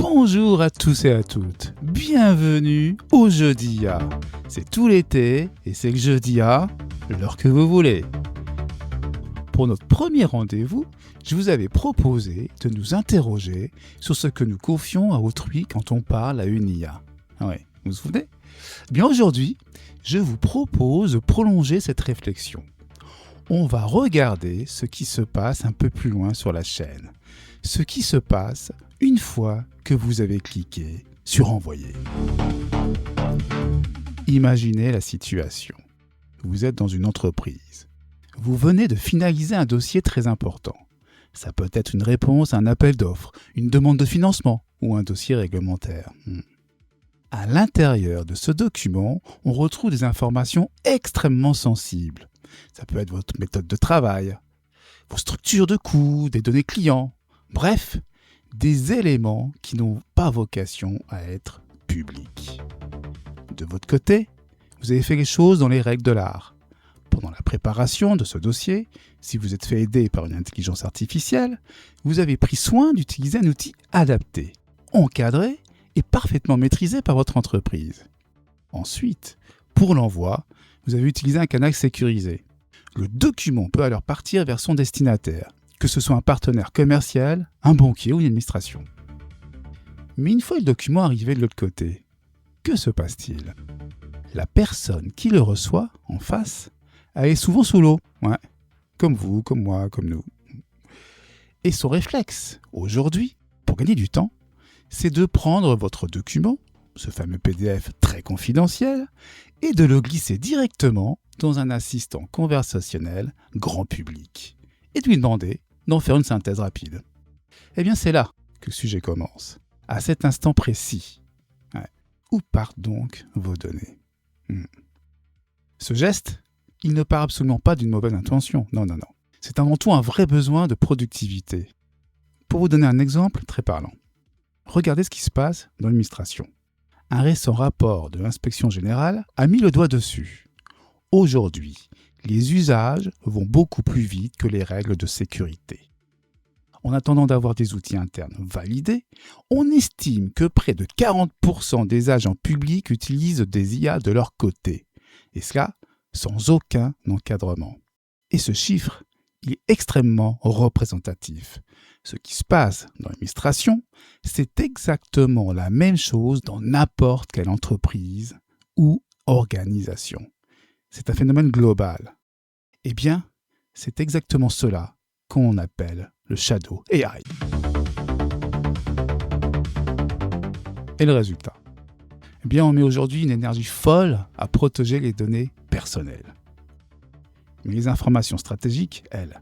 Bonjour à tous et à toutes, bienvenue au Jeudi A. C'est tout l'été et c'est le Jeudi A, l'heure que vous voulez. Pour notre premier rendez-vous, je vous avais proposé de nous interroger sur ce que nous confions à autrui quand on parle à une IA. Ouais, vous vous souvenez ? Bien aujourd'hui, je vous propose de prolonger cette réflexion. On va regarder ce qui se passe un peu plus loin sur la chaîne. Ce qui se passe une fois que vous avez cliqué sur Envoyer. Imaginez la situation. Vous êtes dans une entreprise. Vous venez de finaliser un dossier très important. Ça peut être une réponse à un appel d'offres, une demande de financement ou un dossier réglementaire. À l'intérieur de ce document, on retrouve des informations extrêmement sensibles. Ça peut être votre méthode de travail, vos structures de coûts, des données clients, bref, des éléments qui n'ont pas vocation à être publics. De votre côté, vous avez fait les choses dans les règles de l'art. Pendant la préparation de ce dossier, si vous êtes fait aider par une intelligence artificielle, vous avez pris soin d'utiliser un outil adapté, encadré et parfaitement maîtrisé par votre entreprise. Ensuite, pour l'envoi, vous avez utilisé un canal sécurisé. Le document peut alors partir vers son destinataire, que ce soit un partenaire commercial, un banquier ou une administration. Mais une fois le document arrivé de l'autre côté, que se passe-t-il ? La personne qui le reçoit, en face, elle est souvent sous l'eau. Ouais, comme vous, comme moi, comme nous. Et son réflexe, aujourd'hui, pour gagner du temps, c'est de prendre votre document, ce fameux PDF très confidentiel, et de le glisser directement dans un assistant conversationnel grand public, et de lui demander d'en faire une synthèse rapide. Eh bien, c'est là que le sujet commence, à cet instant précis. Ouais. Où partent donc vos données ? Ce geste, il ne part absolument pas d'une mauvaise intention. Non. C'est avant tout un vrai besoin de productivité. Pour vous donner un exemple très parlant, regardez ce qui se passe dans l'administration. Un récent rapport de l'inspection générale a mis le doigt dessus. Aujourd'hui, les usages vont beaucoup plus vite que les règles de sécurité. En attendant d'avoir des outils internes validés, on estime que près de 40% des agents publics utilisent des IA de leur côté. Et cela sans aucun encadrement. Et ce chiffre, il est extrêmement représentatif. Ce qui se passe dans l'administration, c'est exactement la même chose dans n'importe quelle entreprise ou organisation. C'est un phénomène global. Eh bien, c'est exactement cela qu'on appelle le shadow AI. Et le résultat ? Eh bien, on met aujourd'hui une énergie folle à protéger les données personnelles. Mais les informations stratégiques, elles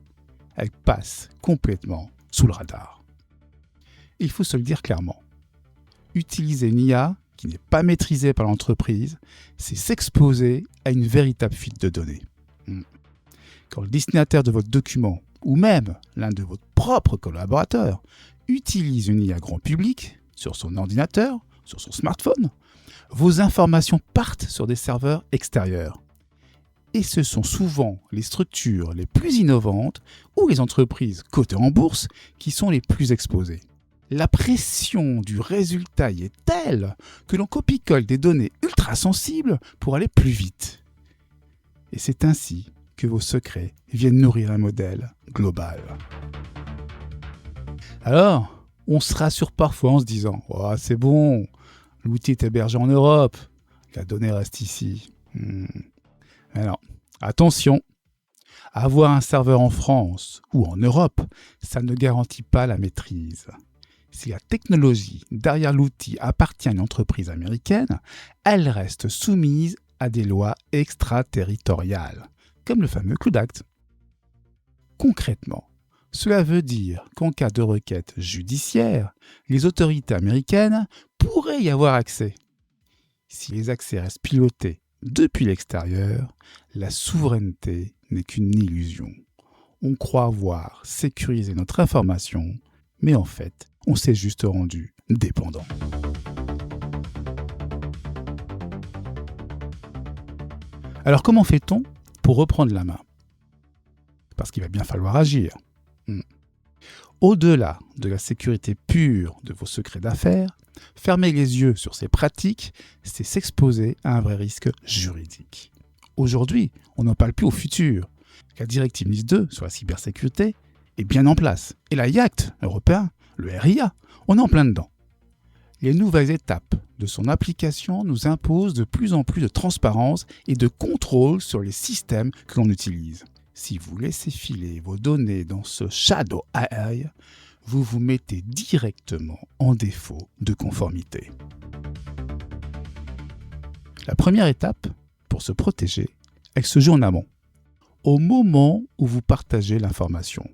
passent complètement sous le radar. Il faut se le dire clairement. Utiliser une IA qui n'est pas maîtrisée par l'entreprise, c'est s'exposer à une véritable fuite de données. Quand le destinataire de votre document, ou même l'un de vos propres collaborateurs, utilise une IA grand public sur son ordinateur, sur son smartphone, vos informations partent sur des serveurs extérieurs. Et ce sont souvent les structures les plus innovantes ou les entreprises cotées en bourse qui sont les plus exposées. La pression du résultat y est telle que l'on copie-colle des données ultra sensibles pour aller plus vite. Et c'est ainsi que vos secrets viennent nourrir un modèle global. Alors, on se rassure parfois en se disant « Oh, c'est bon, l'outil est hébergé en Europe, la donnée reste ici. » Alors, attention, avoir un serveur en France ou en Europe, ça ne garantit pas la maîtrise. Si la technologie derrière l'outil appartient à une entreprise américaine, elle reste soumise à des lois extraterritoriales, comme le fameux Cloud Act. Concrètement, cela veut dire qu'en cas de requête judiciaire, les autorités américaines pourraient y avoir accès. Si les accès restent pilotés depuis l'extérieur, la souveraineté n'est qu'une illusion. On croit avoir sécurisé notre information, mais en fait, on s'est juste rendu dépendant. Alors comment fait-on pour reprendre la main ? Parce qu'il va bien falloir agir. Au-delà de la sécurité pure de vos secrets d'affaires, fermer les yeux sur ces pratiques, c'est s'exposer à un vrai risque juridique. Aujourd'hui, on n'en parle plus au futur. La directive NIS 2 sur la cybersécurité est bien en place. Et la IACT européen, le RIA, on est en plein dedans. Les nouvelles étapes de son application nous imposent de plus en plus de transparence et de contrôle sur les systèmes que l'on utilise. Si vous laissez filer vos données dans ce Shadow AI, vous vous mettez directement en défaut de conformité. La première étape, pour se protéger, elle se joue en amont, au moment où vous partagez l'information.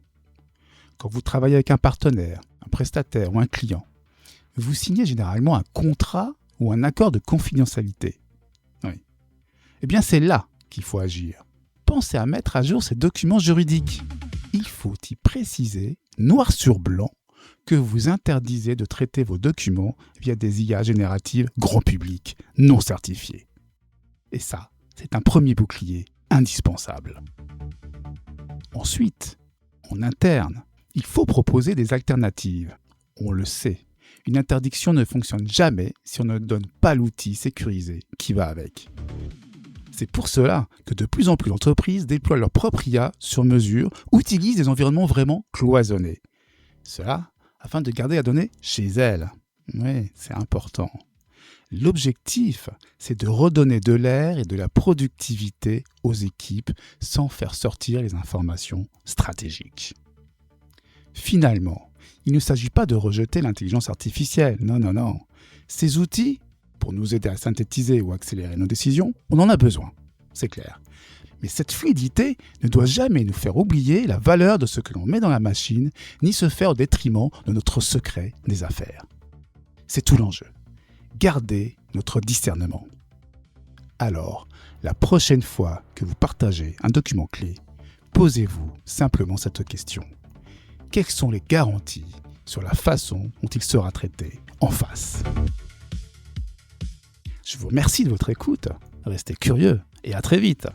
Quand vous travaillez avec un partenaire, un prestataire ou un client, vous signez généralement un contrat ou un accord de confidentialité. Oui. Eh bien, c'est là qu'il faut agir. Pensez à mettre à jour ces documents juridiques. Il faut y préciser, noir sur blanc, que vous interdisez de traiter vos documents via des IA génératives grand public, non certifiées. Et ça, c'est un premier bouclier indispensable. Ensuite, en interne, il faut proposer des alternatives. On le sait, une interdiction ne fonctionne jamais si on ne donne pas l'outil sécurisé qui va avec. C'est pour cela que de plus en plus d'entreprises déploient leur propre IA sur mesure ou utilisent des environnements vraiment cloisonnés. Cela afin de garder la donnée chez elles. Oui, c'est important. L'objectif, c'est de redonner de l'air et de la productivité aux équipes sans faire sortir les informations stratégiques. Finalement, il ne s'agit pas de rejeter l'intelligence artificielle, non. Ces outils, pour nous aider à synthétiser ou accélérer nos décisions, on en a besoin, c'est clair. Mais cette fluidité ne doit jamais nous faire oublier la valeur de ce que l'on met dans la machine, ni se faire au détriment de notre secret des affaires. C'est tout l'enjeu. Gardez notre discernement. Alors, la prochaine fois que vous partagez un document clé, posez-vous simplement cette question. Quelles sont les garanties sur la façon dont il sera traité en face ? Je vous remercie de votre écoute. Restez curieux et à très vite.